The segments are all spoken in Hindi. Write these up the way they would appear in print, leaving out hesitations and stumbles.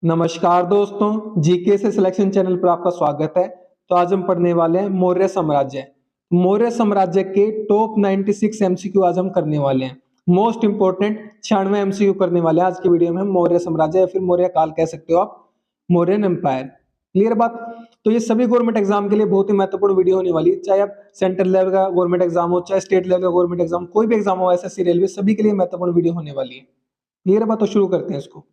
नमस्कार दोस्तों, जीके से सिलेक्शन चैनल पर आपका स्वागत है। तो आज हम पढ़ने वाले हैं मौर्य साम्राज्य। मौर्य साम्राज्य के टॉप 96 एमसीक्यू आज हम करने वाले हैं। मोस्ट इंपोर्टेंट 96 एमसीक्यू करने वाले हैं आज की वीडियो में। हम मौर्य साम्राज्य या फिर मौर्य काल कह सकते हो आप, मौर्यन एम्पायर। क्लियर बात। तो ये सभी गवर्नमेंट एग्जाम के लिए बहुत ही महत्वपूर्ण वीडियो होने वाली है। चाहे आप सेंट्रल लेवल का गवर्नमेंट एग्जाम हो, चाहे स्टेट लेवल का गवर्नमेंट एग्जाम, कोई भी एग्जाम हो, एसएससी, रेलवे, सभी के लिए महत्वपूर्ण वीडियो होने वाली है। क्लियर बात। तो शुरू करते हैं इसको।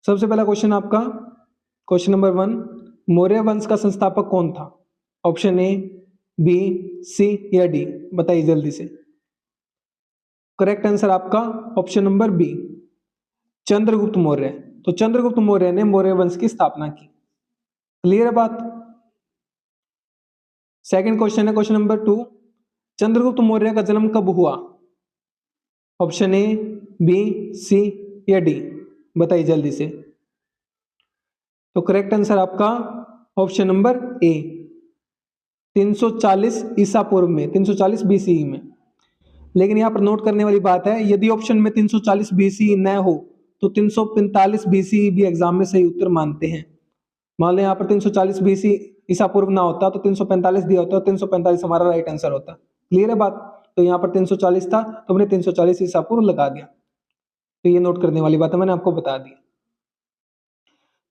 सबसे पहला क्वेश्चन आपका, क्वेश्चन नंबर 1, मौर्य वंश का संस्थापक कौन था? ऑप्शन ए, बी, सी या डी, बताइए जल्दी से। करेक्ट आंसर आपका option number B, Chandragupta Maurya. तो चंद्रगुप्त मौर्य ने मौर्य वंश की स्थापना की। क्लियर है बात। सेकंड क्वेश्चन है क्वेश्चन नंबर 2, चंद्रगुप्त मौर्य का जन्म कब हुआ? ऑप्शन ए, बी, सी या डी, बताइए जल्दी से। तो करेक्ट आंसर आपका ऑप्शन नंबर ए, 340 ईसा पूर्व में, 340 बीसीई में। लेकिन यहां पर नोट करने वाली बात है, यदि ऑप्शन में 340 बीसीई न हो तो 345 बीसीई भी एग्जाम में सही उत्तर मानते हैं। मान लो यहाँ पर 340 बीसी ईसा पूर्व ना होता तो 345 दिया होता, 345 हमारा राइट आंसर होता। क्लियर है बात। तो यहाँ पर 340 था तो हमने 340 ईसा पूर्व लगा दिया। तो ये नोट करने वाली बात है, मैंने आपको बता दी।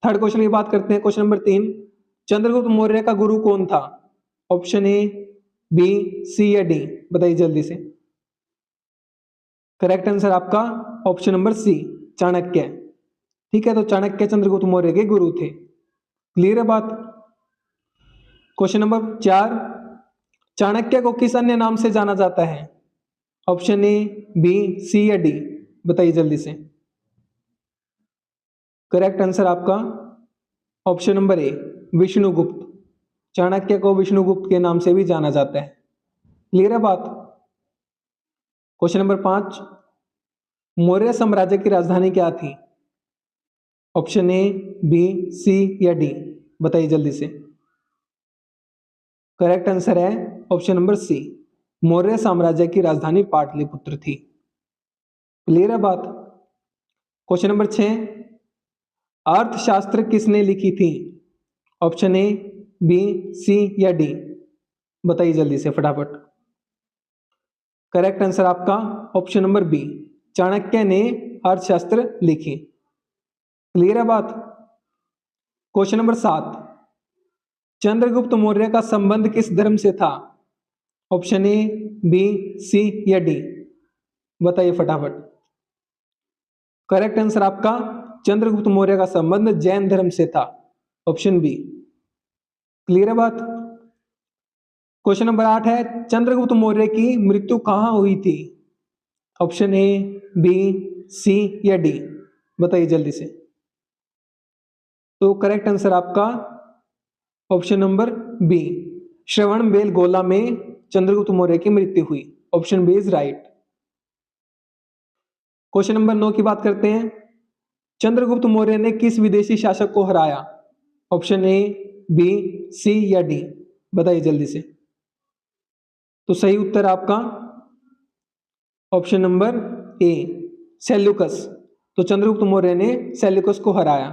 थर्ड क्वेश्चन की बात करते हैं, क्वेश्चन नंबर 3, चंद्रगुप्त मौर्य का गुरु कौन था? ऑप्शन ए, बी, सी या डी, बताइए जल्दी से। करेक्ट आंसर आपका ऑप्शन नंबर सी, चाणक्य। ठीक है, तो चाणक्य चंद्रगुप्त मौर्य के गुरु थे। क्लियर है बात। क्वेश्चन नंबर 4, चाणक्य को किस अन्य नाम से जाना जाता है? ऑप्शन ए, बी, सी या डी, बताइए जल्दी से। करेक्ट आंसर आपका ऑप्शन नंबर ए, विष्णुगुप्त। चाणक्य को विष्णुगुप्त के नाम से भी जाना जाता है। क्लियर है बात। क्वेश्चन नंबर 5, मौर्य साम्राज्य की राजधानी क्या थी? ऑप्शन ए, बी, सी या डी, बताइए जल्दी से। करेक्ट आंसर है ऑप्शन नंबर सी, मौर्य साम्राज्य की राजधानी पाटलिपुत्र थी। क्लियर है बात। क्वेश्चन नंबर 6, अर्थशास्त्र किसने लिखी थी? ऑप्शन ए, बी, सी या डी, बताइए जल्दी से फटाफट। करेक्ट आंसर आपका ऑप्शन नंबर बी, चाणक्य ने अर्थशास्त्र लिखी। क्लियर है बात। क्वेश्चन नंबर 7, चंद्रगुप्त मौर्य का संबंध किस धर्म से था? ऑप्शन ए, बी, सी या डी, बताइए फटाफट। करेक्ट आंसर आपका चंद्रगुप्त मौर्य का संबंध जैन धर्म से था। Option B. क्लियर है बात। क्वेश्चन नंबर 8 है, चंद्रगुप्त मौर्य की मृत्यु कहां हुई थी? ऑप्शन ए, बी, सी या डी, बताइए जल्दी से। तो करेक्ट आंसर आपका option number B, Shravana Belagola में चंद्रगुप्त मौर्य की मृत्यु हुई। Option B is right. Question number 9 की बात करते हैं, चंद्रगुप्त मौर्य ने किस विदेशी शासक को हराया? ऑप्शन ए, बी, सी या डी, बताइए जल्दी से। तो सही उत्तर आपका ऑप्शन नंबर ए, सेल्यूकस। तो चंद्रगुप्त मौर्य ने सेल्यूकस को हराया।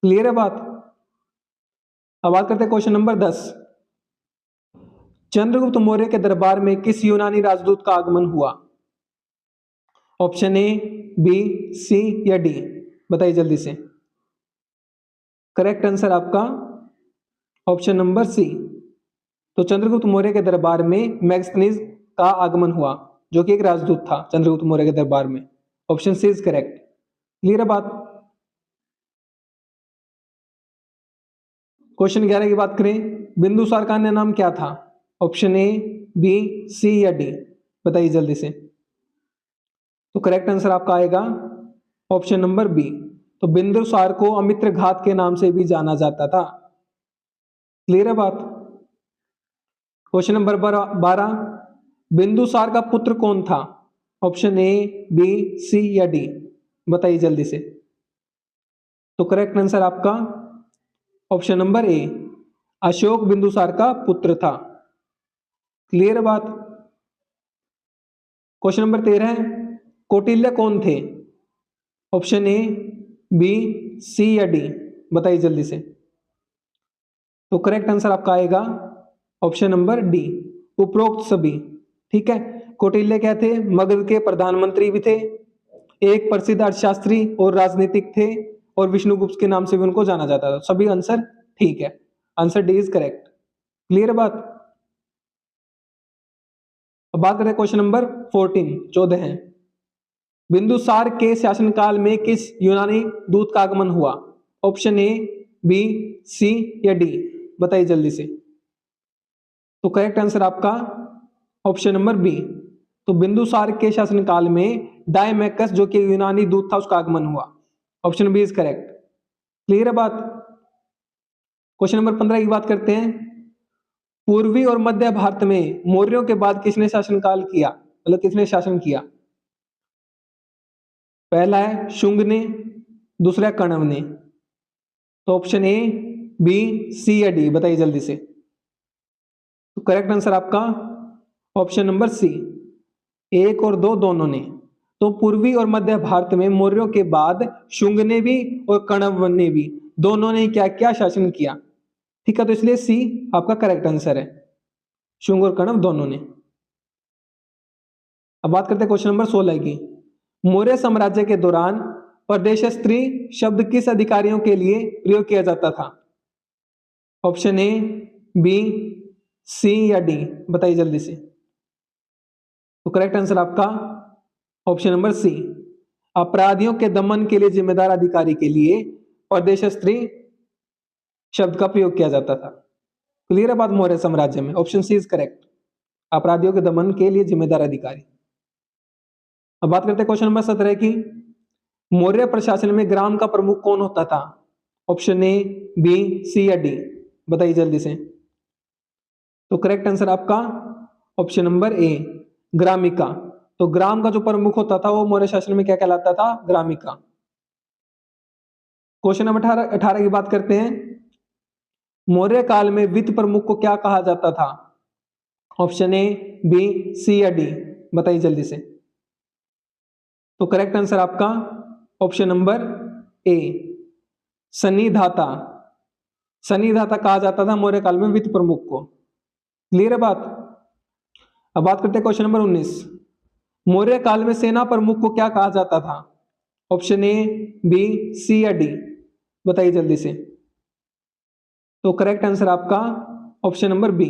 क्लियर है बात। अब बात करते हैं क्वेश्चन नंबर 10, चंद्रगुप्त मौर्य के दरबार में किस यूनानी राजदूत का आगमन हुआ? ऑप्शन ए, बी, सी या डी, बताइए जल्दी से। करेक्ट आंसर आपका ऑप्शन नंबर सी। तो चंद्रगुप्त मौर्य के दरबार में मैग्स्थनीज का आगमन हुआ, जो कि एक राजदूत था चंद्रगुप्त मौर्य के दरबार में। Option C is correct. Clear है बात। क्वेश्चन 11 की बात करें, बिंदुसार का अन्य नाम क्या था? ऑप्शन ए, बी, सी या डी, बताइए जल्दी से। तो करेक्ट आंसर आपका आएगा ऑप्शन नंबर बी। तो बिंदुसार को अमित्र घात के नाम से भी जाना जाता था। क्लियर है बात। क्वेश्चन नंबर 12, बिंदुसार का पुत्र कौन था? ऑप्शन ए, बी, सी या डी, बताइए जल्दी से। तो करेक्ट आंसर आपका option number A, Ashoka Bindusara का पुत्र था। क्लियर है बात। क्वेश्चन नंबर 13, कौटिल्य कौन थे? ऑप्शन ए, बी, सी या डी? बताइए जल्दी से। तो करेक्ट आंसर आपका आएगा ऑप्शन नंबर डी, उपरोक्त सभी। ठीक है, कौटिल्य क्या थे? मगध के प्रधानमंत्री भी थे, एक प्रसिद्ध अर्थशास्त्री और राजनीतिक थे, और विष्णुगुप्त के नाम से भी उनको जाना जाता था। सभी आंसर ठीक है, answer D is correct. Clear बात? अब बात करते हैं क्वेश्चन नंबर 14, 14 है। बिंदुसार के शासनकाल में किस यूनानी दूत का आगमन हुआ? ऑप्शन ए, बी, सी या डी? बताइए जल्दी से। तो करेक्ट आंसर आपका ऑप्शन नंबर बी। तो बिंदुसार के शासनकाल में डायमेकस जो कि यूनानी दूत था उसका आगमन हुआ। Option B is correct. Clear है बात? क्वेश्चन नंबर 15 की बात करते हैं। पूर्वी और मध्य भारत में मौर्यों के बाद किसने शासनकाल किया, मतलब किसने शासन किया? पहला है शुंग ने, दूसरा है कण्व ने। तो ऑप्शन ए, बी, सी या डी? बताइए जल्दी से। तो करेक्ट आंसर आपका ऑप्शन नंबर सी, एक और दो दोनों ने। तो पूर्वी और मध्य भारत में मौर्यों के बाद शुंग ने भी और कण्व ने भी, दोनों ने क्या क्या शासन किया। ठीक है, तो इसलिए सी आपका करेक्ट आंसर है, शुंग और कण्व दोनों ने। अब बात करते हैं क्वेश्चन नंबर 16 की। मौर्य साम्राज्य के दौरान प्रदेश स्त्री शब्द किस अधिकारियों के लिए प्रयोग किया जाता था? ऑप्शन ए, बी, सी या डी? बताइए जल्दी से। तो करेक्ट आंसर आपका ऑप्शन नंबर सी, अपराधियों के दमन के लिए जिम्मेदार अधिकारी के लिए प्रदेश स्त्री शब्द का प्रयोग किया जाता था। क्लियर है बात? मौर्य साम्राज्य में ऑप्शन सी इज करेक्ट, अपराधियों के दमन के लिए जिम्मेदार अधिकारी। अब बात करते हैं क्वेश्चन नंबर 17 की। मौर्य प्रशासन में ग्राम का प्रमुख कौन होता था? ऑप्शन ए, बी, सी या डी? बताइए जल्दी से। तो करेक्ट आंसर आपका ऑप्शन नंबर ए, ग्रामिका। तो ग्राम का जो प्रमुख होता था वो मौर्य शासन में क्या कहलाता था? ग्रामिका। क्वेश्चन नंबर 18 की बात करते हैं। मौर्य काल में वित्त प्रमुख को क्या कहा जाता था? ऑप्शन ए, बी, सी या डी? बताइए जल्दी से। तो करेक्ट आंसर आपका ऑप्शन नंबर ए, सन्निधाता। सन्निधाता कहा जाता था मौर्य काल में वित्त प्रमुख को। क्लियर है बात? अब बात करते हैं क्वेश्चन नंबर 19। मौर्य काल में सेना प्रमुख को क्या कहा जाता था? ऑप्शन ए, बी, सी या डी? बताइए जल्दी से। तो करेक्ट आंसर आपका ऑप्शन नंबर बी,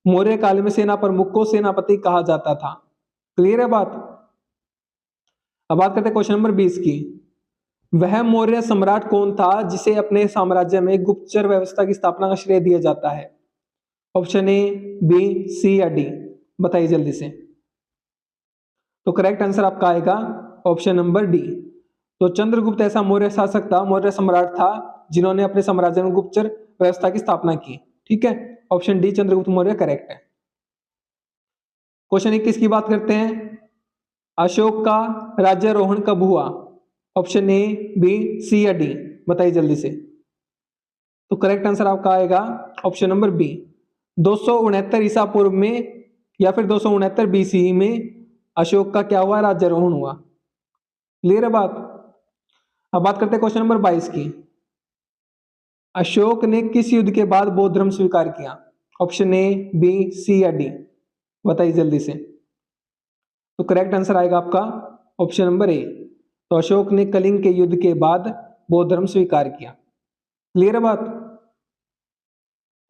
मौर्य काल में सेना प्रमुख को सेनापति कहा जाता था। क्लियर है बात? अब बात करते हैं क्वेश्चन नंबर 20 की। वह मौर्य सम्राट कौन था जिसे अपने साम्राज्य में गुप्तचर व्यवस्था की स्थापना का श्रेय दिया जाता है? ऑप्शन ए, बी, सी या डी? बताइए जल्दी से। तो करेक्ट आंसर आपका आएगा ऑप्शन नंबर डी। तो चंद्रगुप्त ऐसा मौर्य शासक था, मौर्य सम्राट था जिन्होंने अपने साम्राज्य में गुप्तचर व्यवस्था की स्थापना की। ठीक है, option D Chandragupta Maurya correct है। क्वेश्चन 21 की बात करते हैं। अशोक का राज्यारोहण कब हुआ? ऑप्शन ए, बी, सी या डी? बताइए जल्दी से। तो करेक्ट आंसर आपका आएगा ऑप्शन नंबर बी, 269 ईसा पूर्व में या फिर 269 बीसी में अशोक का क्या हुआ? राज्यारोहण हुआ। क्लियर है बात? अब बात करते हैं क्वेश्चन नंबर 22 की। अशोक ने किस युद्ध के बाद बौद्ध धर्म स्वीकार किया? ऑप्शन ए, बी, सी या डी? बताइए जल्दी से। तो करेक्ट आंसर आएगा आपका ऑप्शन नंबर ए, तो अशोक ने कलिंग के युद्ध के बाद बौद्ध धर्म स्वीकार किया। क्लियर है बात?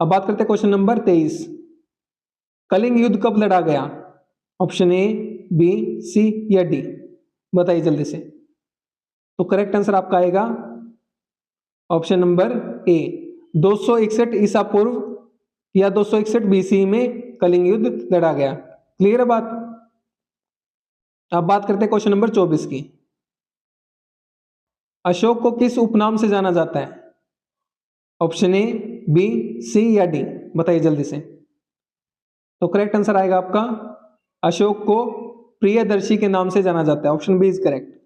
अब बात करते हैं क्वेश्चन नंबर 23। कलिंग युद्ध कब लड़ा गया? ऑप्शन ए, बी, सी या डी? बताइए जल्दी से। तो करेक्ट आंसर आपका आएगा ऑप्शन नंबर ए, 261 ईसा पूर्व या 261 बीसी में कलिंग युद्ध लड़ा गया। क्लियर है बात? अब बात करते हैं क्वेश्चन नंबर 24 की। अशोक को किस उपनाम से जाना जाता है? ऑप्शन ए, बी, सी या डी? बताइए जल्दी से। तो करेक्ट आंसर आएगा आपका अशोक को प्रियदर्शी के नाम से जाना जाता है। Option B is correct.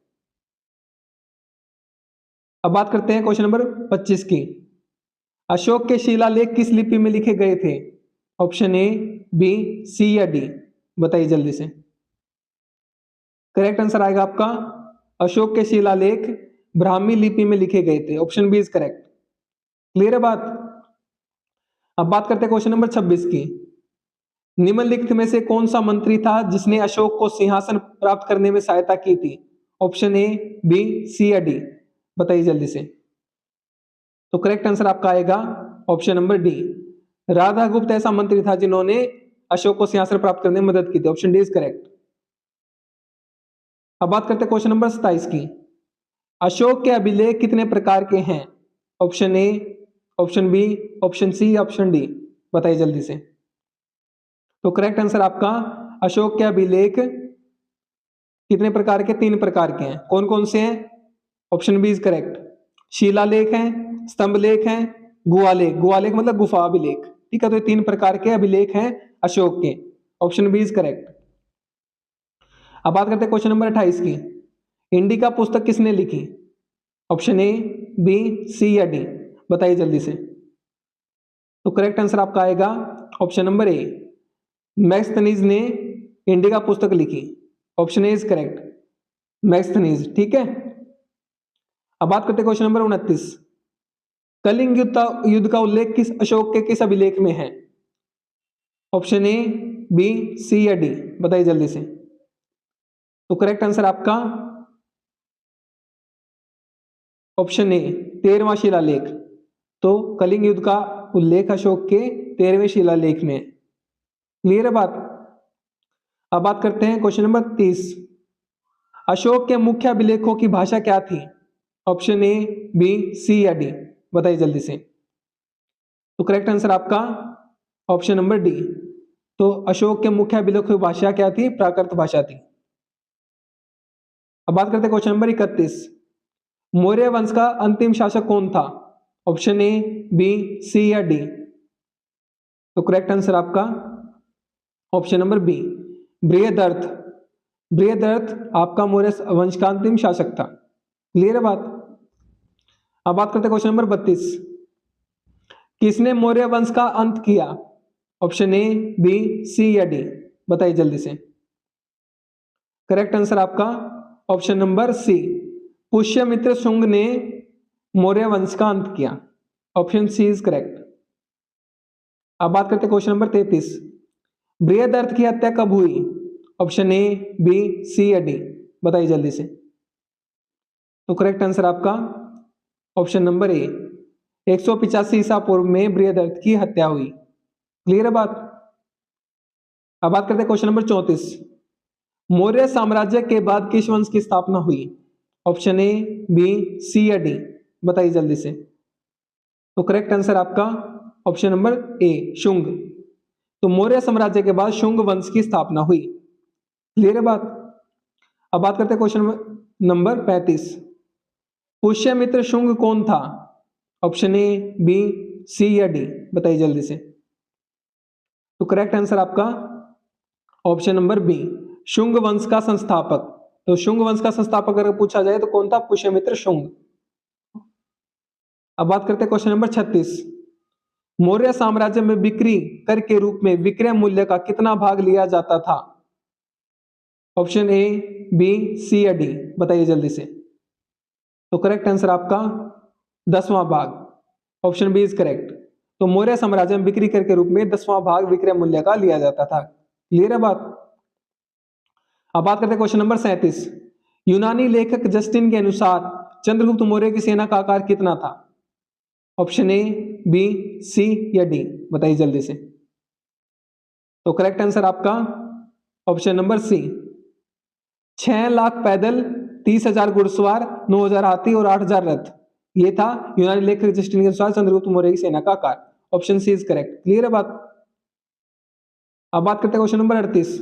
अब बात करते हैं क्वेश्चन नंबर 25 की। अशोक के शिलालेख किस लिपि में लिखे गए थे? ऑप्शन ए, बी, सी या डी? बताइए जल्दी से। करेक्ट आंसर आएगा आपका अशोक के शिलालेख ब्राह्मी लिपि में लिखे गए थे। Option B is correct. Clear है बात। अब बात करते हैं क्वेश्चन नंबर 26 की। निम्नलिखित में से कौन सा मंत्री था जिसने अशोक को सिंहासन प्राप्त करने में सहायता की थी? ऑप्शन ए, बी, सी या डी? बताइए जल्दी से। तो करेक्ट आंसर आपका आएगा ऑप्शन नंबर डी। राधा गुप्त ऐसा मंत्री था जिन्होंने अशोक को सिंहासन प्राप्त करने में मदद की थी। Option D is correct. अब बात करते हैं क्वेश्चन नंबर 27 की। अशोक के अभिलेख कितने प्रकार के हैं? Option A, option B, option C, option D? बताइए जल्दी से। तो करेक्ट आंसर आपका अशोक के अभिलेख कितने प्रकार के? 3 प्रकार के हैं। कौन कौन से हैं? Option B is correct. शिलालेख हैं, स्तंभ लेख हैं, गुहालेख। गुहालेख मतलब गुफा अभिलेख। ठीक है, तो ये 3 प्रकार के अभिलेख हैं अशोक के। Option B is correct. अब बात करते हैं क्वेश्चन नंबर 28 की। इंडिका पुस्तक किसने लिखी? ऑप्शन ए, बी, सी या डी? बताइए जल्दी से। तो करेक्ट आंसर आपका आएगा ऑप्शन नंबर ए, मैग्स्थनीज ने इंडिका पुस्तक लिखी। Option A is correct, Megasthenes. ठीक है। अब बात करते हैं क्वेश्चन नंबर 29। कलिंग युद्ध का उल्लेख किस अशोक के किस अभिलेख में है? ऑप्शन ए, बी, सी या डी? बताइए जल्दी से। तो करेक्ट आंसर आपका ऑप्शन ए, 13वां शिलालेख। तो कलिंग युद्ध का उल्लेख अशोक के 13वें शिलालेख में। क्लियर है बात। अब बात करते हैं क्वेश्चन नंबर 30। अशोक के मुख्य अभिलेखों की भाषा क्या थी? ऑप्शन ए, बी, सी या डी? बताइए जल्दी से। तो करेक्ट आंसर आपका ऑप्शन नंबर डी। तो अशोक के मुख्य अभिलेखों की भाषा क्या थी? प्राकृत भाषा थी। अब बात करते हैं क्वेश्चन नंबर 31। मौर्य वंश का अंतिम शासक कौन था? ऑप्शन ए, बी, सी या डी? तो करेक्ट आंसर आपका option number B, Brihadrath. Brihadrath आपका मौर्य वंश का अंतिम शासक था। क्लियर है बात। अब बात करते हैं क्वेश्चन नंबर 32। किसने मौर्य वंश का अंत किया? ऑप्शन ए, बी, सी या डी? बताइए जल्दी से। करेक्ट आंसर आपका option number C, Pushyamitra Shunga ने मौर्य वंश का अंत किया। Option C is correct. अब बात करते हैं क्वेश्चन नंबर 33। बृहदर्थ की हत्या कब हुई? ऑप्शन ए, बी, सी या डी? बताइए जल्दी से। तो करेक्ट आंसर आपका ऑप्शन नंबर ए, 185 ईसा पूर्व में बृहदर्थ की हत्या हुई। क्लियर है बात। अब बात करते हैं क्वेश्चन नंबर 34। मौर्य साम्राज्य के बाद किस वंश की स्थापना हुई? ऑप्शन ए, बी, सी या डी? बताइए जल्दी से। तो करेक्ट आंसर आपका ऑप्शन नंबर ए, शुंग। तो मौर्य साम्राज्य के बाद शुंग वंश की स्थापना हुई। क्लियर है बात। अब बात करते हैं क्वेश्चन नंबर 35। पुष्यमित्र शुंग कौन था? ऑप्शन ए, बी, सी या डी? बताइए जल्दी से। तो करेक्ट आंसर आपका ऑप्शन नंबर बी, शुंग वंश का संस्थापक। तो शुंग वंश का संस्थापक अगर पूछा जाए तो कौन था? पुष्यमित्र शुंग। अब बात करते हैं क्वेश्चन नंबर 36। मौर्य साम्राज्य में बिक्री कर के रूप में विक्रय मूल्य का कितना भाग लिया जाता था? ऑप्शन ए, बी, सी या डी? बताइए जल्दी से। तो करेक्ट आंसर आपका 10वां भाग। Option B is correct. तो मौर्य साम्राज्य में बिक्री कर के रूप में 10वां भाग विक्रय मूल्य का लिया जाता था। क्लियर है बात। अब बात करते हैं क्वेश्चन नंबर 37। यूनानी लेखक जस्टिन के अनुसार चंद्रगुप्त मौर्य की सेना का आकार कितना था? ऑप्शन ए, बी, सी या डी? बताइए जल्दी से। तो करेक्ट आंसर आपका ऑप्शन नंबर सी, 6 लाख पैदल, 30,000 घुड़सवार, 9,000 हाथी और 8,000 रथ। ये था यूनानी लेखक जस्टिन के अनुसार चंद्रगुप्त मौर्य की सेना का आकार। Option C is correct. Clear है बात। अब बात करते हैं क्वेश्चन नंबर 38।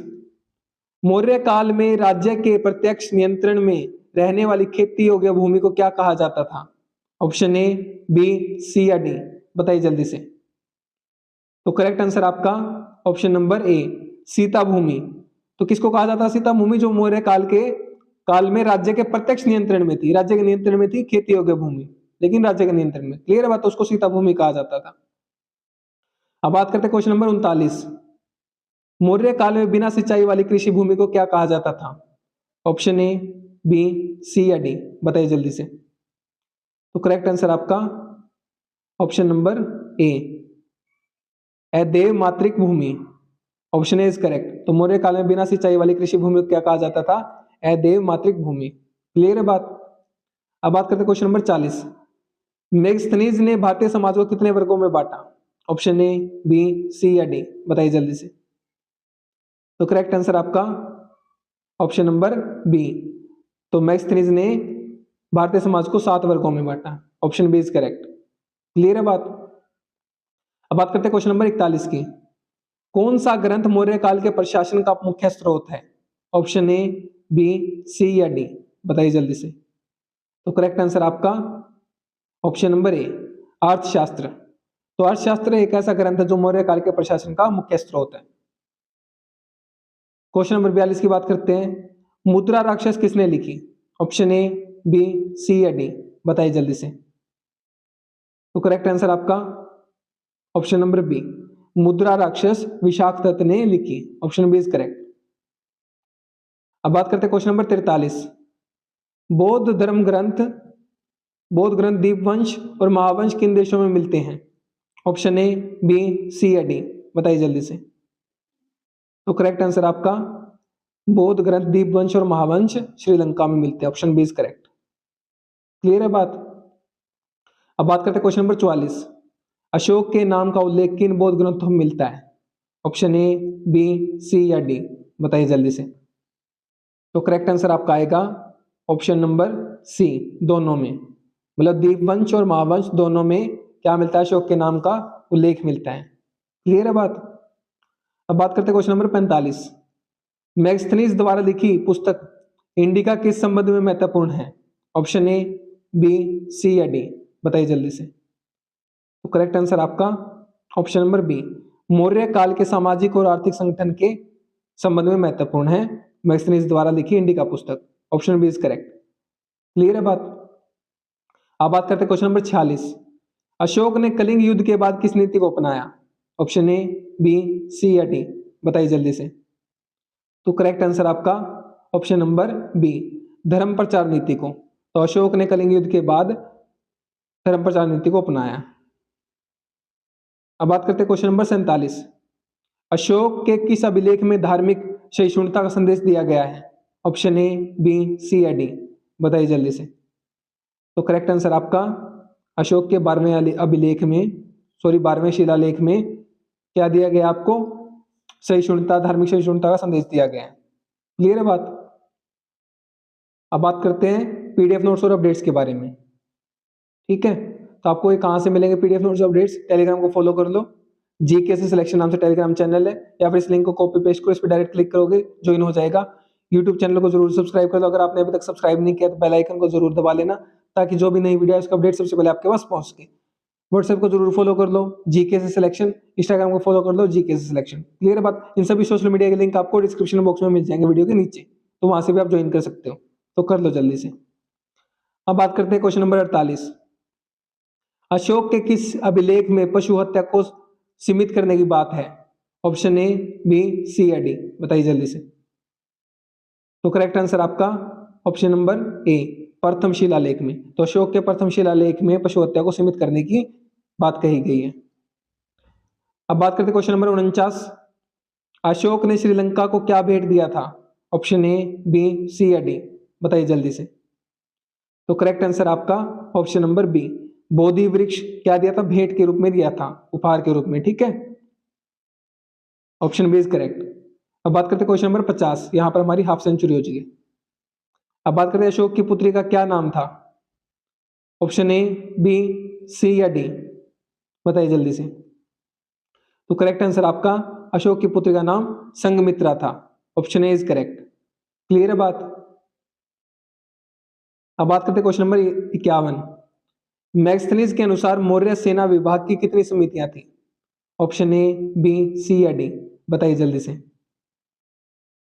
मौर्य काल में राज्य के प्रत्यक्ष नियंत्रण में रहने वाली खेती योग्य भूमि को क्या कहा जाता था? ऑप्शन ए, बी, सी या डी? बताइए जल्दी से। तो करेक्ट आंसर आपका ऑप्शन नंबर ए, सीता भूमि। तो किसको कहा जाता है सीता भूमि? जो मौर्य काल में राज्य के प्रत्यक्ष नियंत्रण में थी। राज्य के नियंत्रण में थी खेती योग्य भूमि, लेकिन राज्य के नियंत्रण में। क्लियर है बात। तो उसको सीता भूमि कहा जाता था। अब बात करते हैं क्वेश्चन नंबर 39। मौर्य काल में बिना सिंचाई वाली कृषि भूमि को क्या कहा जाता था? ऑप्शन ए, बी, सी या डी? बताइए जल्दी से। तो करेक्ट आंसर आपका ऑप्शन नंबर ए, अदेव मातृक भूमि। Option A is correct. तो मौर्य काल में बिना सिंचाई वाली कृषि भूमि को क्या कहा जाता था? अदेव मातृक भूमि। क्लियर है बात? अब बात करते हैं क्वेश्चन नंबर 40। मेगस्थनीज ने भारतीय समाज को कितने वर्गों में बांटा? ऑप्शन ए, बी, सी या डी, बताइए जल्दी से। तो करेक्ट आंसर आपका ऑप्शन नंबर बी। तो मेगस्थनीज ने भारतीय समाज को 7 वर्गों में बांटा। Option B is correct. Clear है बात? अब बात करते हैं क्वेश्चन नंबर 41 की। कौन सा ग्रंथ मौर्य काल के प्रशासन का मुख्य स्रोत है? ऑप्शन ए, बी, सी या डी, बताइए जल्दी से। तो करेक्ट आंसर आपका ऑप्शन नंबर ए, अर्थशास्त्र। तो अर्थशास्त्र एक ऐसा ग्रंथ है जो मौर्य काल के प्रशासन का मुख्य स्रोत है। क्वेश्चन नंबर 42 की बात करते हैं। मुद्रा राक्षस किसने लिखी? ऑप्शन ए, बी, सी या डी, बताइए जल्दी से। तो करेक्ट आंसर आपका option number B, Mudra Rakshasa Vishakha Datta ने लिखी। Option B is correct. अब बात करते हैं क्वेश्चन नंबर 43। बौद्ध ग्रंथ दीपवंश और महावंश किन देशों में मिलते हैं? ऑप्शन ए, बी, सी या डी, बताइए जल्दी से। तो करेक्ट आंसर आपका बौद्ध ग्रंथ दीपवंश और महावंश श्रीलंका में मिलते हैं। Option B is correct. Clear है बात? अब बात करते हैं क्वेश्चन नंबर 44। अशोक के नाम का उल्लेख किन बौद्ध ग्रंथों में मिलता है? ऑप्शन ए, बी, सी या डी, बताइए जल्दी से। तो करेक्ट आंसर आपका आएगा ऑप्शन नंबर सी, दोनों में। मतलब दीपवंश और महावंश दोनों में क्या मिलता है? अशोक के नाम का उल्लेख मिलता है। क्लियर है बात? अब बात करते हैं क्वेश्चन नंबर 45। मेगस्थनीज द्वारा लिखी पुस्तक इंडिका किस संबंध में महत्वपूर्ण है? ऑप्शन ए, बी, सी या डी, बताइए जल्दी से। तो करेक्ट आंसर आपका ऑप्शन नंबर बी, मौर्य काल के सामाजिक और आर्थिक संगठन के संबंध में महत्वपूर्ण है मेगस्थनीज द्वारा लिखी इंडिका पुस्तक। Option B is correct. Clear है बात? अब बात करते हैं क्वेश्चन नंबर 46। अशोक ने कलिंग युद्ध के बाद किस नीति को अपनाया? ऑप्शन ए, बी, सी या डी, बताइए जल्दी से। तो करेक्ट आंसर आपका ऑप्शन नंबर बी, धर्म प्रचार नीति को। तो अशोक ने कलिंग युद्ध के बाद धर्म प्रचार नीति को अपनाया। अब बात करते हैं क्वेश्चन नंबर 47। अशोक के किस अभिलेख में धार्मिक सहिष्णुता का संदेश दिया गया है? ऑप्शन ए, बी, सी या डी, बताइए जल्दी से। तो करेक्ट आंसर आपका अशोक के 12वें शिलालेख में क्या दिया गया आपको? सहिष्णुता, धार्मिक सहिष्णुता का संदेश दिया गया है। क्लियर है बात? अब बात करते हैं पीडीएफ नोट्स और अपडेट्स के बारे में। ठीक है, तो आपको ये कहाँ से मिलेंगे पीडीएफ नोट्स अपडेट्स? टेलीग्राम को फॉलो कर लो, जीके से सिलेक्शन नाम से टेलीग्राम चैनल है, या फिर इस लिंक को कॉपी पेस्ट करो, इस पर डायरेक्ट क्लिक करोगे ज्वाइन हो जाएगा। यूट्यूब चैनल को जरूर सब्सक्राइब कर लो, अगर आपने अभी तक सब्सक्राइब नहीं किया तो बेल आइकन को जरूर दबा लेना, ताकि जो भी नई वीडियो है उसका अपडेट सबसे पहले आपके पास पहुंच सके। व्हाट्सएप को जरूर फॉलो कर लो, जीके से सिलेक्शन। इंस्टाग्राम को फॉलो कर लो, जीके से सिलेक्शन। क्लियर है बात? इन सभी सोशल मीडिया के लिंक आपको डिस्क्रिप्शन बॉक्स में मिल जाएंगे वीडियो के नीचे, तो वहां से भी आप ज्वाइन कर सकते हो, तो कर लो जल्दी से। अब बात करते हैं क्वेश्चन नंबर 48। अशोक के किस अभिलेख में पशु हत्या को सीमित करने की बात है? ऑप्शन ए, बी, सी या डी, बताइए जल्दी से। तो करेक्ट आंसर आपका ऑप्शन नंबर ए, प्रथम शिलालेख में। तो अशोक के प्रथम शिलालेख में पशु हत्या को सीमित करने की बात कही गई है। अब बात करते हैं क्वेश्चन नंबर 49। अशोक ने श्रीलंका को क्या भेंट दिया था? ऑप्शन ए, बी, सी या डी, बताइए जल्दी से। तो करेक्ट आंसर आपका ऑप्शन नंबर बी, बोधि वृक्ष क्या दिया था? भेंट के रूप में दिया था, उपहार के रूप में। ठीक है, ऑप्शन बी इज करेक्ट। अब बात करते हैं क्वेश्चन नंबर 50। यहां पर हमारी हाफ सेंचुरी हो जाएगी। अब बात करते हैं अशोक की पुत्री का क्या नाम था? ऑप्शन ए, बी, सी या डी, बताइए जल्दी से। तो करेक्ट आंसर आपका अशोक की पुत्री का नाम संघमित्रा था। Option A is correct. Clear है बात? अब बात करते हैं क्वेश्चन नंबर 51। मैगस्थनीज के अनुसार मौर्य सेना विभाग की कितनी समितियां थी? ऑप्शन ए, बी, सी या डी, बताइए जल्दी से।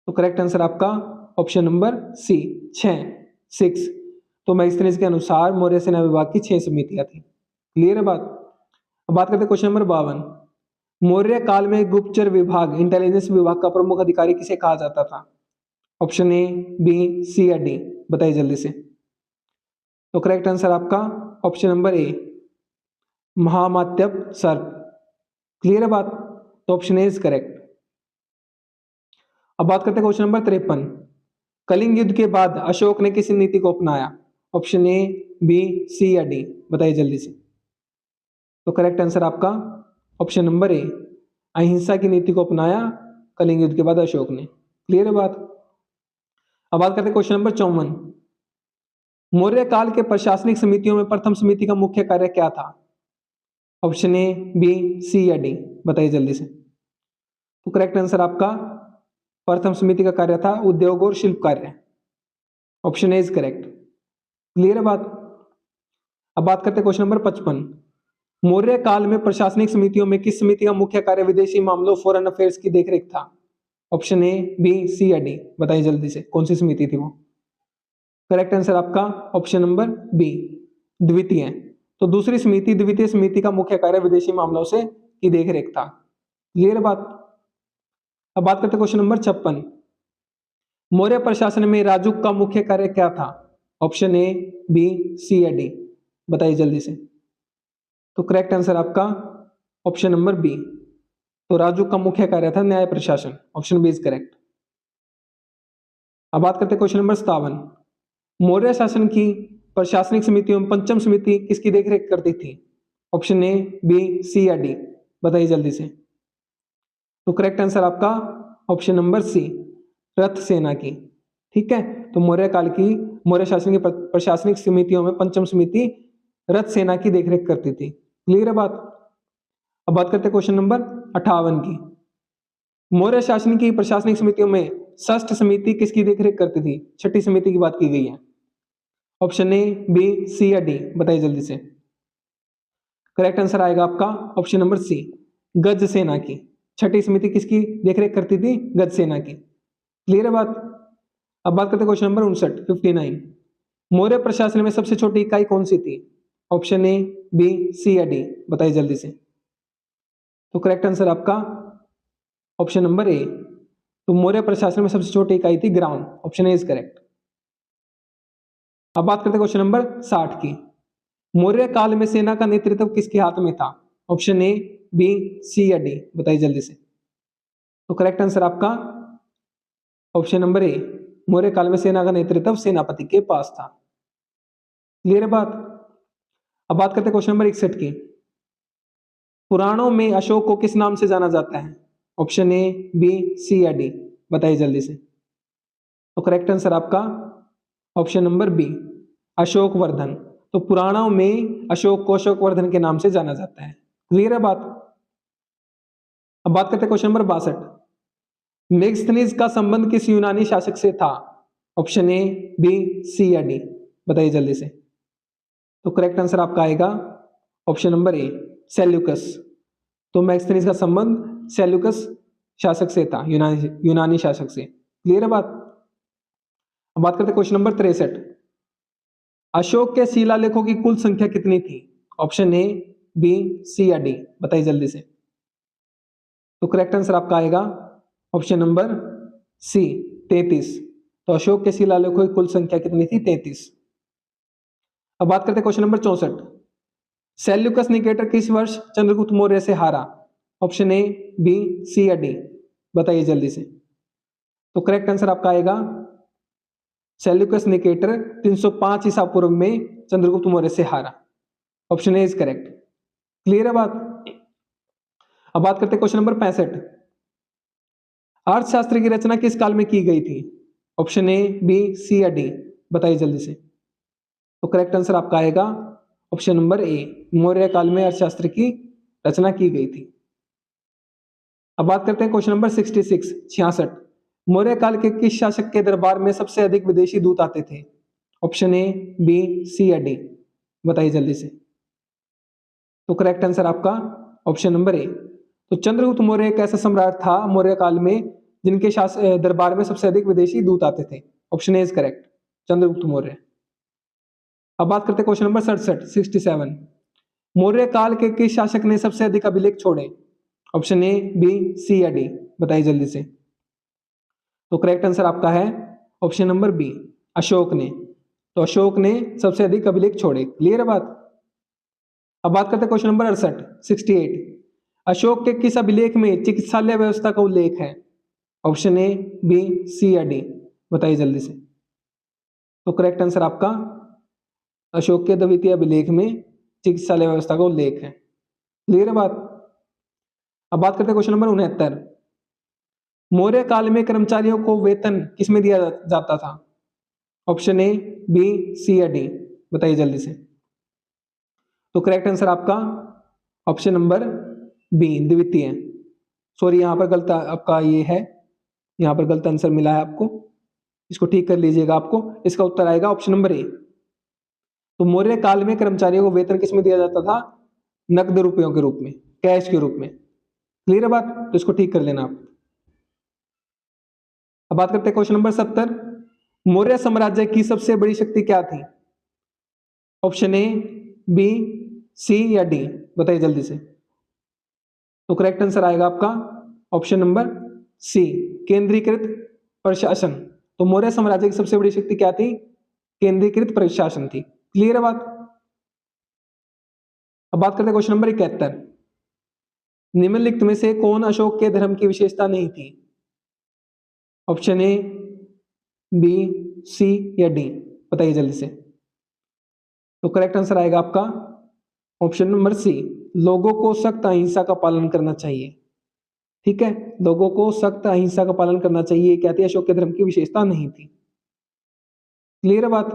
तो करेक्ट आंसर आपका ऑप्शन नंबर सी, 6। तो मैगस्थनीज के अनुसार मौर्य सेना विभाग की 6 समितियां थी। क्लियर है बात? अब बात करते हैं क्वेश्चन नंबर 52। मौर्य काल में गुप्तचर विभाग, इंटेलिजेंस विभाग का प्रमुख अधिकारी किसे कहा जाता था? ऑप्शन ए, बी, सी या डी, बताइए जल्दी से। तो करेक्ट आंसर आपका ऑप्शन नंबर ए महामात्यप सर्प। क्लियर है बात? तो ऑप्शन ए इज करेक्ट। अब बात करते हैं क्वेश्चन नंबर 53। कलिंग युद्ध के बाद अशोक ने किस नीति को अपनाया? ऑप्शन ए, बी, सी या डी? बताइए जल्दी से। तो करेक्ट आंसर आपका ऑप्शन नंबर ए, अहिंसा की नीति को अपनाया कलिंग युद्ध के बाद अशोक ने। क्लियर है बात? अब बात करते हैं क्वेश्चन नंबर 54। मौर्य काल के प्रशासनिक समितियों में प्रथम समिति का मुख्य कार्य क्या था? ऑप्शन ए, बी, सी या डी? बताइए जल्दी से। तो करेक्ट आंसर आपका प्रथम समिति का कार्य था उद्योग और शिल्प कार्य। Option A is correct. Clear है बात? अब बात करते हैं क्वेश्चन नंबर 55। मौर्य काल में प्रशासनिक समितियों में किस समिति का मुख्य कार्य विदेशी मामलों फॉरेन अफेयर्स की देखरेख था? ऑप्शन ए, बी, सी या डी? बताइए जल्दी से कौन सी समिति थी वो। करेक्ट आंसर आपका ऑप्शन नंबर बी, द्वितीय। तो दूसरी समिति, द्वितीय समिति का मुख्य कार्य विदेशी मामलों से की देखरेख था। क्लियर बात? अब बात करते हैं क्वेश्चन नंबर 56। मौर्य प्रशासन में राजूक का मुख्य कार्य क्या था? ऑप्शन ए, बी, सी या डी? बताइए जल्दी से। तो करेक्ट आंसर आपका ऑप्शन नंबर बी, तो राजूक का मुख्य कार्य था न्याय प्रशासन। Option B is correct. अब बात करते हैं क्वेश्चन नंबर 57। मौर्य शासन की प्रशासनिक समितियों में पंचम समिति किसकी देखरेख करती थी? ऑप्शन ए, बी, सी या डी? बताइए जल्दी से। तो करेक्ट आंसर आपका ऑप्शन नंबर सी, रथ सेना की। ठीक है, तो मौर्य काल की मौर्य शासन की प्रशासनिक समितियों में पंचम समिति रथ सेना की देखरेख करती थी। क्लियर है बात? अब बात करते हैं क्वेश्चन नंबर 58 की। मौर्य शासन की प्रशासनिक समितियों में षष्ठ समिति किसकी देखरेख करती थी? छठी समिति की बात की गई है। ऑप्शन ए, बी, सी या डी? बताइए जल्दी से। करेक्ट आंसर आएगा आपका ऑप्शन नंबर सी, गज सेना की। छठी समिति किसकी देखरेख करती थी? गज सेना की। क्लियर है बात? अब बात करते हैं क्वेश्चन नंबर 59। मौर्य प्रशासन में सबसे छोटी इकाई कौन सी थी? ऑप्शन ए, बी, सी या डी? बताइए जल्दी से। तो करेक्ट आंसर आपका ऑप्शन नंबर ए, तो मौर्य प्रशासन में सबसे छोटी इकाई थी ग्राम। Option A is correct. अब बात करते हैं क्वेश्चन नंबर 60 की। मौर्य काल में सेना का नेतृत्व किसके हाथ में था? ऑप्शन ए, बी, सी या डी? बताइए जल्दी से। तो करेक्ट आंसर आपका ऑप्शन नंबर ए, मौर्य काल में सेना का नेतृत्व सेनापति के पास था। क्लियर है बात? अब बात करते हैं क्वेश्चन नंबर 61 की। पुराणों में अशोक को किस नाम से जाना जाता है? ऑप्शन ए, बी, सी या डी? बताइए जल्दी से। तो करेक्ट आंसर आपका option number B, Ashoka Vardhan. तो पुराणों में अशोक को अशोक वर्धन के नाम से जाना जाता है। क्लियर है बात? अब बात करते हैं क्वेश्चन नंबर 62। मेगस्थनीज का संबंध किस यूनानी शासक से था? ऑप्शन ए, बी, सी या डी? बताइए जल्दी से। तो करेक्ट आंसर आपका आएगा ऑप्शन नंबर ए, सेल्यूकस। तो मेगस्थनीज का संबंध सेल्यूकस शासक से था, यूनानी शासक से। क्लियर है बात? अब बात करते हैं क्वेश्चन नंबर 63। अशोक के शिलालेखों की कुल संख्या कितनी थी? ऑप्शन ए, बी, सी या डी? बताइए जल्दी से। तो करेक्ट आंसर आपका आएगा ऑप्शन नंबर सी, 33। तो अशोक के शिलालेखों की कुल संख्या कितनी थी? 33। अब बात करते हैं क्वेश्चन नंबर 64। सेल्यूकस निकेटर किस वर्ष चंद्रगुप्त मौर्य से हारा? ऑप्शन ए, बी, सी या डी? बताइए जल्दी से। तो करेक्ट आंसर आपका आएगा सेल्यूकस निकेटर 305 ईसा पूर्व में चंद्रगुप्त मौर्य से हारा। Option A is correct. Clear है बात? अब बात करते हैं क्वेश्चन नंबर 65। अर्थशास्त्र की रचना किस काल में की गई थी? ऑप्शन ए, बी, सी या डी? बताइए जल्दी से। तो करेक्ट आंसर आपका आएगा ऑप्शन नंबर ए, मौर्य काल में अर्थशास्त्र की रचना की गई थी। अब बात करते हैं क्वेश्चन नंबर 66, 66। मौर्य काल के किस शासक के दरबार में सबसे अधिक विदेशी दूत आते थे? ऑप्शन ए, बी, सी या डी? बताइए जल्दी से। तो करेक्ट आंसर आपका ऑप्शन नंबर ए, तो चंद्रगुप्त मौर्य एक ऐसा सम्राट था मौर्य काल में जिनके दरबार में सबसे अधिक विदेशी दूत आते थे। Option A is correct, Chandragupta Maurya. अब बात करते हैं क्वेश्चन नंबर 67, 67। मौर्य काल के किस शासक ने सबसे अधिक अभिलेख छोड़े? ऑप्शन ए, बी, सी या डी? बताइए जल्दी से। तो करेक्ट आंसर आपका है ऑप्शन नंबर बी, अशोक ने। तो अशोक ने सबसे अधिक अभिलेख छोड़े। क्लियर है बात? अब बात करते हैं क्वेश्चन नंबर 68, 68। अशोक के किस अभिलेख में चिकित्सालय व्यवस्था का उल्लेख है? ऑप्शन ए, बी, सी या डी, बताइए जल्दी से। तो करेक्ट आंसर आपका अशोक के द्वितीय अभिलेख में चिकित्सालय व्यवस्था का उल्लेख है। क्लियर है बात? अब बात करते हैं क्वेश्चन नंबर 69। मौर्य काल में कर्मचारियों को वेतन किसमें दिया जाता था? ऑप्शन ए, बी, सी या डी, बताइए जल्दी से। तो करेक्ट आंसर आपका ऑप्शन नंबर बी, द्वितीय। सॉरी, यहां पर गलत आपका ये है, यहां पर गलत आंसर मिला है आपको, इसको ठीक कर लीजिएगा। आपको इसका उत्तर आएगा ऑप्शन नंबर ए। तो मौर्य काल में कर्मचारियों को वेतन किसमें दिया जाता था? नकद रुपयों के रूप में, कैश के रूप में। क्लियर है बात? तो इसको ठीक कर लेना आप। अब बात करते हैं क्वेश्चन नंबर 70। मौर्य साम्राज्य की सबसे बड़ी शक्ति क्या थी? ऑप्शन ए, बी, सी या डी, बताइए जल्दी से। तो करेक्ट आंसर आएगा आपका ऑप्शन नंबर सी, केंद्रीकृत प्रशासन। तो मौर्य साम्राज्य की सबसे बड़ी शक्ति क्या थी? केंद्रीकृत प्रशासन थी। क्लियर है बात? अब बात करते हैं क्वेश्चन नंबर 71। निम्नलिखित में से कौन अशोक के धर्म की विशेषता नहीं थी? ऑप्शन ए, बी, सी या डी, बताइए जल्दी से। तो करेक्ट आंसर आएगा आपका ऑप्शन नंबर सी, लोगों को सख्त अहिंसा का पालन करना चाहिए। ठीक है, लोगों को सख्त अहिंसा का पालन करना चाहिए, क्या थी? अशोक के धर्म की विशेषता नहीं थी। क्लियर है बात?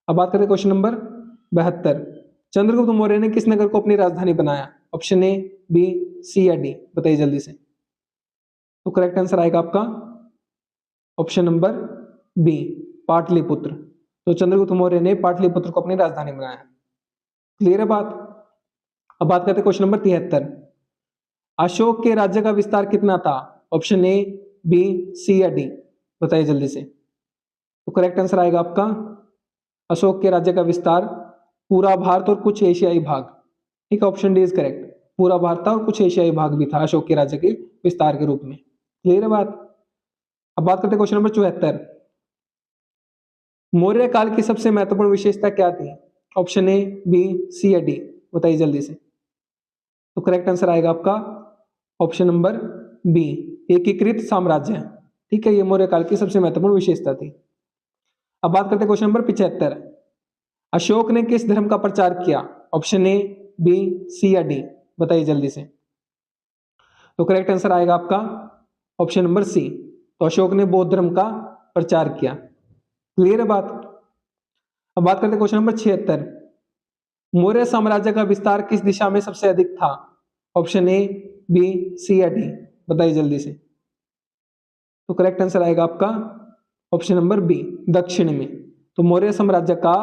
अब बात करते हैं क्वेश्चन नंबर 72। चंद्रगुप्त मौर्य ने किस नगर को अपनी राजधानी बनाया? ऑप्शन ए, बी, सी या डी, बताइए जल्दी से। तो करेक्ट आंसर आएगा आपका ऑप्शन नंबर बी, पाटलिपुत्र। तो चंद्रगुप्त मौर्य ने पाटलिपुत्र को अपनी राजधानी बनाया। क्लियर है बात? अब बात करते हैं क्वेश्चन नंबर 73। अशोक के राज्य का विस्तार कितना था? ऑप्शन ए, बी, सी या डी, बताइए जल्दी से। तो करेक्ट आंसर आएगा आपका अशोक के राज्य का विस्तार पूरा भारत और कुछ एशियाई भाग। ठीक है, ऑप्शन डी इज करेक्ट। पूरा भारत था और कुछ एशियाई भाग भी था अशोक के राज्य के विस्तार के रूप में। क्लियर है बात? अब बात करते हैं क्वेश्चन नंबर 74। मौर्य काल की सबसे महत्वपूर्ण विशेषता क्या थी? ऑप्शन ए, बी, सी या डी, बताइए जल्दी से। तो करेक्ट आंसर आएगा आपका ऑप्शन नंबर बी, एकीकृत साम्राज्य। ठीक है, ये मौर्य काल की सबसे महत्वपूर्ण विशेषता थी। अब बात करते हैं क्वेश्चन नंबर 75। अशोक ने किस धर्म का प्रचार किया? ऑप्शन ए, बी, सी या डी, बताइए जल्दी से। तो करेक्ट आंसर आएगा आपका ऑप्शन नंबर सी, तो अशोक ने बौद्ध धर्म का प्रचार किया। क्लियर है बात? अब बात करते हैं क्वेश्चन नंबर 76। मौर्य साम्राज्य का विस्तार किस दिशा में सबसे अधिक था? ऑप्शन ए, बी, सी या डी, बताइए जल्दी से। तो करेक्ट आंसर आएगा आपका ऑप्शन नंबर बी, दक्षिण में। तो मौर्य साम्राज्य का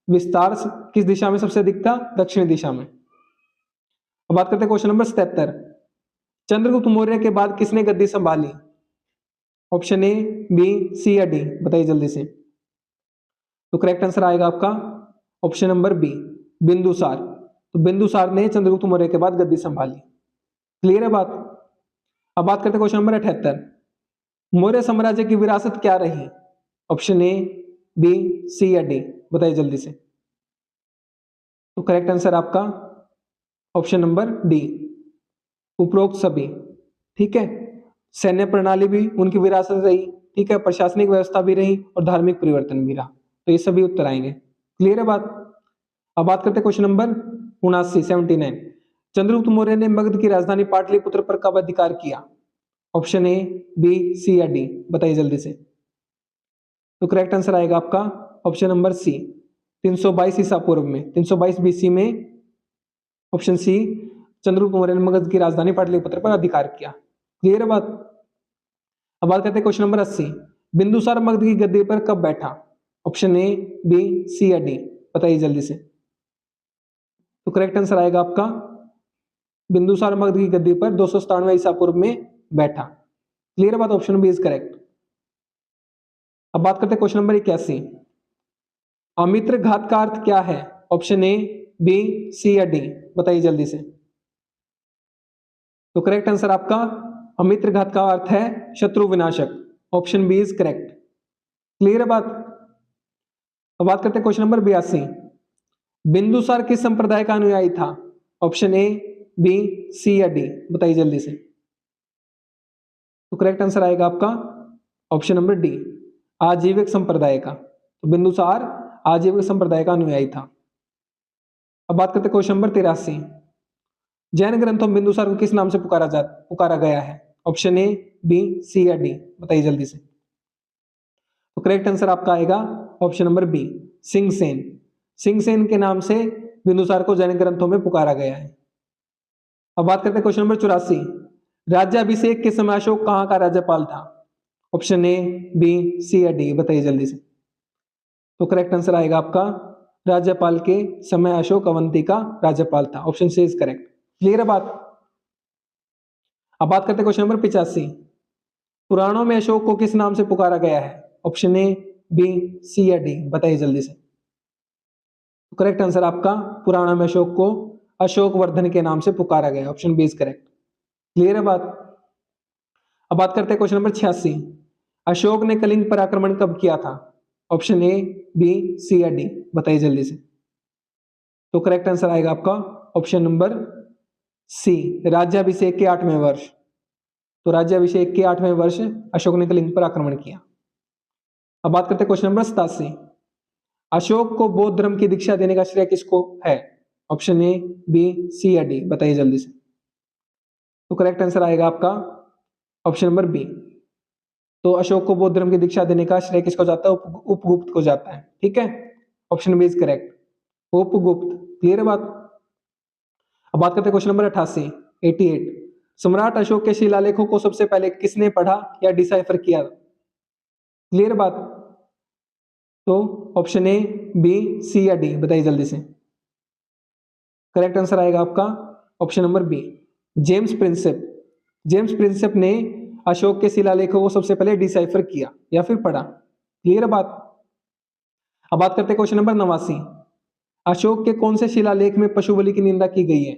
विस्तार किस दिशा में सबसे अधिक था? दक्षिण दिशा में। अब बात करते हैं क्वेश्चन नंबर 77। चंद्रगुप्त मौर्य के बाद किसने गद्दी संभाली? ऑप्शन ए, बी, सी या डी, बताइए जल्दी से। तो करेक्ट आंसर आएगा आपका ऑप्शन नंबर बी, बिंदुसार। तो बिंदुसार ने चंद्रगुप्त मौर्य के बाद गद्दी संभाली। क्लियर है बात? अब बात करते हैं क्वेश्चन नंबर 78। मौर्य साम्राज्य की विरासत क्या रही? ऑप्शन ए, बी, सी या डी, बताइए जल्दी से। तो करेक्ट आंसर आपका ऑप्शन नंबर डी, उपरोक्त सभी। ठीक है, सैन्य प्रणाली भी उनकी विरासत रही, ठीक है, प्रशासनिक व्यवस्था भी रही और धार्मिक परिवर्तन भी रहा। तो ये सभी उत्तर आएंगे। क्लियर है बात? अब बात करते हैं क्वेश्चन नंबर 79, 79। चंद्रगुप्त मौर्य ने मगध की राजधानी पाटलिपुत्र पर कब अधिकार किया? ऑप्शन ए, बी, सी या डी, बताइए जल्दी से। तो करेक्ट आंसर आएगा आपका ऑप्शन नंबर सी, 322 ईसा पूर्व में, 322 बीसी में। ऑप्शन सी, चंद्रगुप्त मौर्य ने मगध की राजधानी पाटलिपुत्र पर अधिकार किया। क्लियर है बात? अब बात करते हैं क्वेश्चन नंबर 80। बिंदुसार मगध की गद्दी पर कब बैठा? ऑप्शन ए, बी, सी या डी, बताइए जल्दी से। तो करेक्ट आंसर आएगा आपका बिंदुसार मगध की गद्दी पर 297 ईसा पूर्व में बैठा। क्लियर बात? Option B is correct. अब बात करते हैं क्वेश्चन नंबर 81। अमित्र घात का अर्थ क्या है? ऑप्शन ए, बी, सी या डी, बताइए जल्दी से। तो करेक्ट आंसर आपका अमित्र घात का अर्थ है शत्रु विनाशक। Option B is correct. Clear है बात? अब बात करते हैं क्वेश्चन नंबर 82। बिंदुसार किस संप्रदाय का अनुयायी था? ऑप्शन ए, बी, सी या डी, बताइए जल्दी से। तो करेक्ट आंसर आएगा आपका ऑप्शन नंबर डी, आजीविक संप्रदाय का। तो बिंदुसार आजीविक संप्रदाय का अनुयायी था। अब बात करते हैं क्वेश्चन नंबर 83। जैन ग्रंथों में बिंदुसार को किस नाम से पुकारा गया है? ऑप्शन ए, बी, सी या डी, बताइए जल्दी से। तो करेक्ट आंसर आपका आएगा option number B, Singhsen. Singhsen के नाम से बिंदुसार को जैन ग्रंथों में पुकारा गया है। अब बात करते हैं क्वेश्चन नंबर 84। राज्याभिषेक के समय अशोक कहाँ का राज्यपाल था? ऑप्शन ए, बी, सी या डी, बताइए जल्दी से। तो करेक्ट आंसर आएगा आपका राज्यपाल के समय अशोक अवंती का राज्यपाल था। Option C is correct. Clear है बात? अब बात करते हैं क्वेश्चन नंबर 85। पुराणों में अशोक को किस नाम से पुकारा गया है? ऑप्शन ए, बी, सी या डी, बताइए जल्दी से। तो करेक्ट आंसर आपका पुराणों में अशोक को अशोक वर्धन के नाम से पुकारा गया। Option B is correct. Clear है बात? अब बात करते हैं क्वेश्चन नंबर 86। अशोक ने कलिंग पर आक्रमण कब किया था? ऑप्शन ए, बी, सी या डी, बताइए जल्दी से। तो करेक्ट आंसर आएगा आपका ऑप्शन नंबर सी, राज्याभिषेक के 8वें वर्ष। तो राज्याभिषेक के 8वें वर्ष अशोक ने कलिंग पर आक्रमण किया। अब बात करते हैं क्वेश्चन नंबर 87। अशोक को बौद्ध धर्म की दीक्षा देने का श्रेय किसको है? ऑप्शन ए, बी, सी या डी, बताइए जल्दी से। तो करेक्ट आंसर आएगा आपका ऑप्शन नंबर बी। तो अशोक को बौद्ध धर्म की दीक्षा देने का श्रेय किसको जाता है? उपगुप्त को जाता है। ठीक है, option B is correct, Upagupta. Clear है बात? अब बात करते हैं क्वेश्चन नंबर 88। सम्राट अशोक के शिलालेखों को सबसे पहले किसने पढ़ा या डिसाइफर किया? क्लियर बात? तो ऑप्शन ए, बी, सी या डी, बताइए जल्दी से। करेक्ट आंसर आएगा आपका option number B, James Prinsep. James Prinsep ने अशोक के शिलालेखों को सबसे पहले डिसाइफर किया या फिर पढ़ा। क्लियर बात? अब बात करते हैं क्वेश्चन नंबर 89। अशोक के कौन से शिलालेख में पशु बलि की निंदा की गई है?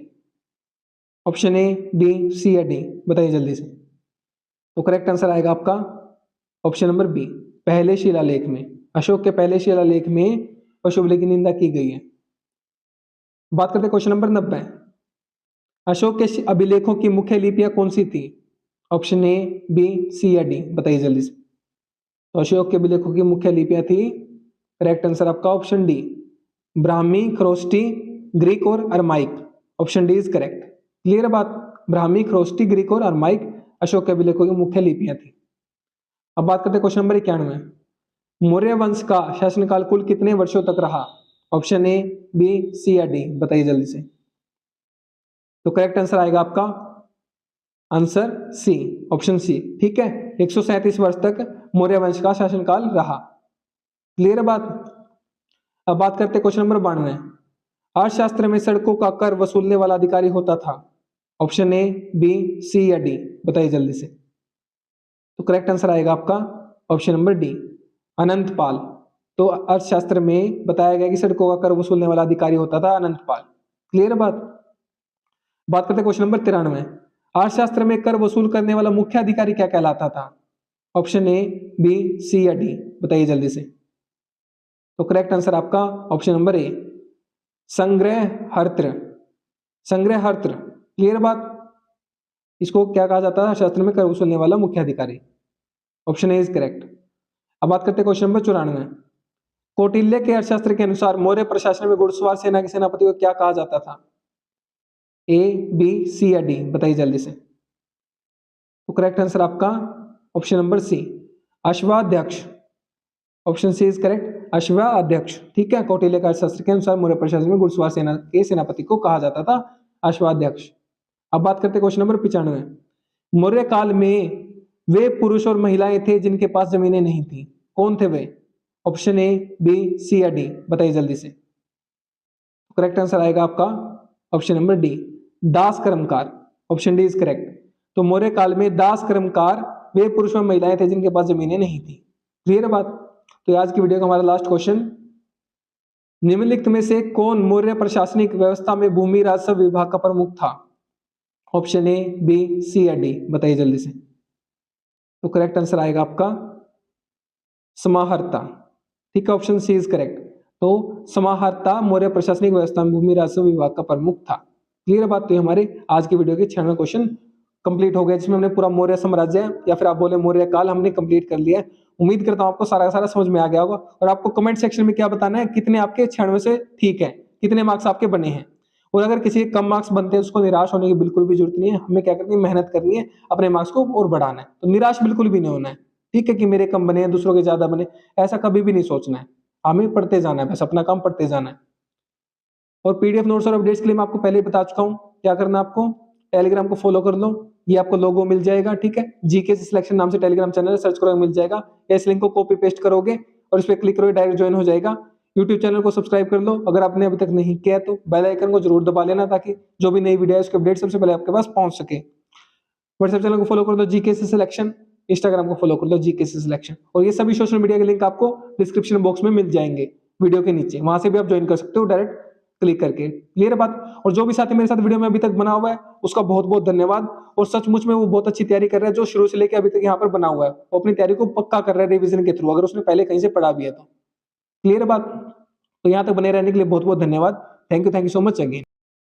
ऑप्शन ए, बी, सी या डी, बताइए जल्दी से। तो करेक्ट आंसर आएगा आपका ऑप्शन नंबर बी, पहले शिलालेख में। अशोक के पहले शिलालेख में पशु बलि की निंदा की गई है। बात करते हैं क्वेश्चन नंबर 90। अशोक के अभिलेखों की मुख्य लिपियां कौन सी थी? ऑप्शन ए, बी, सी या डी, बताइए जल्दी से। तो अशोक के अभिलेखों की मुख्य लिपियां थी, करेक्ट आंसर आपका option D, Brahmi, Kharosthi, Greek और Aramaic. Option D is correct. Clear बात? ब्राह्मी, खरोष्टी, ग्रीक और अरमाइक अशोक के अभिलेखों की मुख्य लिपियां थी। अब बात करते हैं क्वेश्चन नंबर 91। मौर्य वंश का शासनकाल कुल कितने वर्षों तक रहा? ऑप्शन ए, बी, सी या डी, बताइए जल्दी से। तो करेक्ट आंसर आएगा आपका आंसर सी, ऑप्शन सी। ठीक है, 137 वर्ष तक मौर्य वंश का शासनकाल रहा। क्लियर बात? अब बात करते हैं क्वेश्चन नंबर 92। अर्थशास्त्र में सड़कों का कर वसूलने वाला अधिकारी होता था? ऑप्शन ए, बी, सी या डी, बताइए जल्दी से। तो करेक्ट आंसर आएगा आपका ऑप्शन नंबर डी, अनंतपाल। तो अर्थशास्त्र में बताया गया कि सड़कों का कर वसूलने वाला अधिकारी होता था अनंतपाल। क्लियर बात? बात करते हैं क्वेश्चन नंबर 93। अर्थशास्त्र में कर वसूल करने वाला मुख्य अधिकारी क्या कहलाता था? ऑप्शन ए, बी, सी या डी, बताइए जल्दी से। तो करेक्ट आंसर आपका ऑप्शन नंबर ए, संग्रहहर्त्र। संग्रहहर्त्र। क्लियर बात? इसको क्या कहा जाता है? अर्थशास्त्र में कर वसूलने वाला मुख्य अधिकारी। Option A is correct. अब बात करते हैं क्वेश्चन नंबर 94। कौटिल्य के अर्थशास्त्र के अनुसार मौर्य प्रशासन में घुड़सवार सेना के सेनापति को क्या कहा जाता था? ए, बी, सी या डी, बताइए जल्दी से। तो करेक्ट आंसर आपका ऑप्शन नंबर सी, अश्वाध्यक्ष। ऑप्शन सी इज करेक्ट, अश्वाध्यक्ष। ठीक है, कौटिल्य के अर्थशास्त्र के अनुसार मौर्य प्रशासन में घुड़सवार सेना के सेनापति को कहा जाता था अश्वाध्यक्ष। अब बात करते हैं क्वेश्चन नंबर 95। मौर्य काल में वे पुरुष और महिलाएं थे जिनके पास जमीनें नहीं थी, कौन थे वे? ऑप्शन ए, बी, सी या डी, बताइए जल्दी से। करेक्ट आंसर आएगा आपका ऑप्शन नंबर डी, दास कर्मकार। Option D is correct. तो मौर्य काल में दास कर्मकार वे पुरुष और महिलाएं थे जिनके पास जमीनें नहीं थी। क्लियर बात? तो आज की वीडियो का हमारा लास्ट क्वेश्चन, निम्नलिखित में से कौन मौर्य प्रशासनिक व्यवस्था में भूमि राजस्व विभाग का प्रमुख था? ऑप्शन ए, बी, सी या डी, बताइए जल्दी से। तो करेक्ट आंसर आएगा आपका समाहर्ता। ठीक है, ऑप्शन सी इज करेक्ट। तो समाहर्ता मौर्य प्रशासनिक व्यवस्था में भूमि राजस्व विभाग का प्रमुख था। क्लियर है बात। तो ये हमारे आज की वीडियो के 96 क्वेश्चन कंप्लीट हो गए, जिसमें हमने पूरा मौर्य साम्राज्य या फिर आप बोले मौर्य काल हमने कंप्लीट कर लिया है। उम्मीद करता हूं आपको सारा का सारा समझ में आ गया होगा। और आपको कमेंट सेक्शन में क्या बताना है, कितने आपके 96 से ठीक है, कितने मार्क्स आपके बने हैं। और अगर किसी के कम मार्क्स बनते हैं उसको निराश होने की बिल्कुल भी जरूरत नहीं है। हमें क्या करनी है, मेहनत करनी है, अपने मार्क्स को और बढ़ाना है। तो निराश बिल्कुल भी नहीं होना है, ठीक है, कि मेरे कम बने हैं दूसरों के ज्यादा बने, ऐसा कभी भी नहीं सोचना है। हमें पढ़ते जाना है, बस अपना काम पढ़ते जाना है। और पीडीएफ नोट्स और अपडेट्स के लिए मैं आपको पहले ही बता चुका हूं क्या करना है आपको। टेलीग्राम को फॉलो कर लो, ये आपको लोगो मिल जाएगा, ठीक है। जीके सिलेक्शन नाम से टेलीग्राम चैनल सर्च करोगे मिल जाएगा। या इस लिंक को कॉपी पेस्ट करोगे और इस पर क्लिक करोगे, डायरेक्ट ज्वाइन हो जाएगा। यूट्यूब चैनल को सब्सक्राइब कर लो अगर आपने अभी तक नहीं किया तो। बेल आइकन को जरूर दबा लेना ताकि जो भी नई वीडियो है उसके अपडेट सबसे पहले आपके पास पहुंच सके। व्हाट्सएप चैनल को फॉलो कर दो जीके सिलेक्शन, इंस्टाग्राम को फॉलो कर दो जीके सिलेक्शन। और ये सभी सोशल मीडिया के लिंक आपको डिस्क्रिप्शन बॉक्स में मिल जाएंगे वीडियो के नीचे, वहां से भी आप ज्वाइन कर सकते हो डायरेक्ट क्लिक करके। क्लियर है बात। और जो भी साथी मेरे साथ वीडियो में अभी तक बना हुआ है उसका बहुत बहुत धन्यवाद। और सचमुच में वो बहुत अच्छी तैयारी कर रहा है, जो शुरू से लेकर अभी तक यहाँ पर बना हुआ है वो अपनी तैयारी को पक्का कर रहा है रिविजन के थ्रू, अगर उसने पहले कहीं से पढ़ा भी है तो। क्लियर है बात। तो यहाँ तक बने रहने के लिए बहुत बहुत धन्यवाद। Thank you so much again.